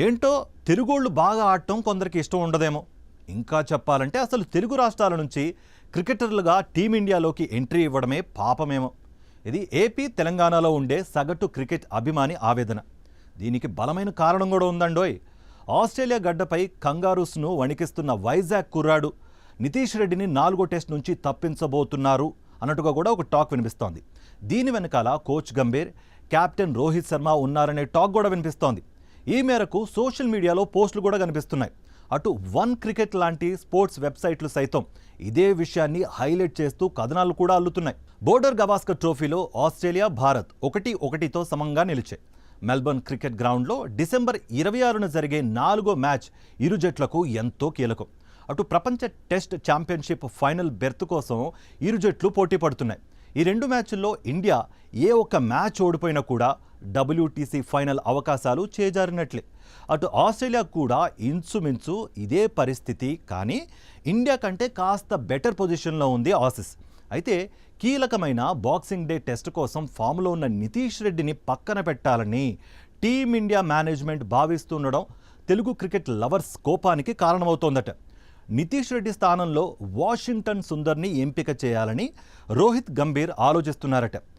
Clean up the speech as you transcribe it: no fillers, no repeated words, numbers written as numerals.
ఏంటో తెలుగోళ్ళు బాగా ఆడటం కొందరికి ఇష్టం ఉండదేమో. ఇంకా చెప్పాలంటే అసలు తెలుగు రాష్ట్రాల నుంచి క్రికెటర్లుగా టీమిండియాలోకి ఎంట్రీ ఇవ్వడమే పాపమేమో. ఇది ఏపీ తెలంగాణలో ఉండే సగటు క్రికెట్ అభిమాని ఆవేదన. దీనికి బలమైన కారణం కూడా ఉందండోయ్. ఆస్ట్రేలియా గడ్డపై కంగారూస్ను వణికిస్తున్న వైజాగ్ కుర్రాడు నితీష్ రెడ్డిని 4వ టెస్ట్ నుంచి తప్పించబోతున్నారు అన్నట్టుగా కూడా ఒక టాక్ వినిపిస్తోంది. దీని వెనకాల కోచ్ గంభీర్, కెప్టెన్ రోహిత్ శర్మ ఉన్నారనే టాక్ కూడా వినిపిస్తోంది. ఈ మేరకు సోషల్ మీడియాలో పోస్టులు కూడా కనిపిస్తున్నాయి. అటు వన్ క్రికెట్ లాంటి స్పోర్ట్స్ వెబ్సైట్లు సైతం ఇదే విషయాన్ని హైలైట్ చేస్తూ కథనాలు కూడా అల్లుతున్నాయి. బోర్డర్ గవాస్కర్ ట్రోఫీలో ఆస్ట్రేలియా, భారత్ 1-1తో సమంగా నిలిచాయి. మెల్బర్న్ క్రికెట్ గ్రౌండ్లో డిసెంబర్ 26న జరిగే 4వ మ్యాచ్ ఇరు జట్లకు ఎంతో కీలకం. అటు ప్రపంచ టెస్ట్ ఛాంపియన్షిప్ ఫైనల్ బెర్త్ కోసం ఇరు జట్లు పోటీ పడుతున్నాయి. ఈ 2 మ్యాచ్ల్లో ఇండియా ఏ ఒక్క మ్యాచ్ ఓడిపోయినా కూడా WTC ఫైనల్ అవకాశాలు చేజారినట్లే. అటు ఆస్ట్రేలియా కూడా ఇంచుమించు ఇదే పరిస్థితి. కానీ ఇండియా కంటే కాస్త బెటర్ పొజిషన్లో ఉంది ఆసీస్. అయితే కీలకమైన బాక్సింగ్ డే టెస్ట్ కోసం ఫామ్లో ఉన్న నితీష్ రెడ్డిని పక్కన పెట్టాలని టీమిండియా మేనేజ్మెంట్ భావిస్తుండడం తెలుగు క్రికెట్ లవర్స్ కోపానికి కారణమవుతోందట. నితీష్ రెడ్డి స్థానంలో వాషింగ్టన్ సుందర్ని ఎంపిక చేయాలని రోహిత్ గంభీర్ ఆలోచిస్తున్నారట.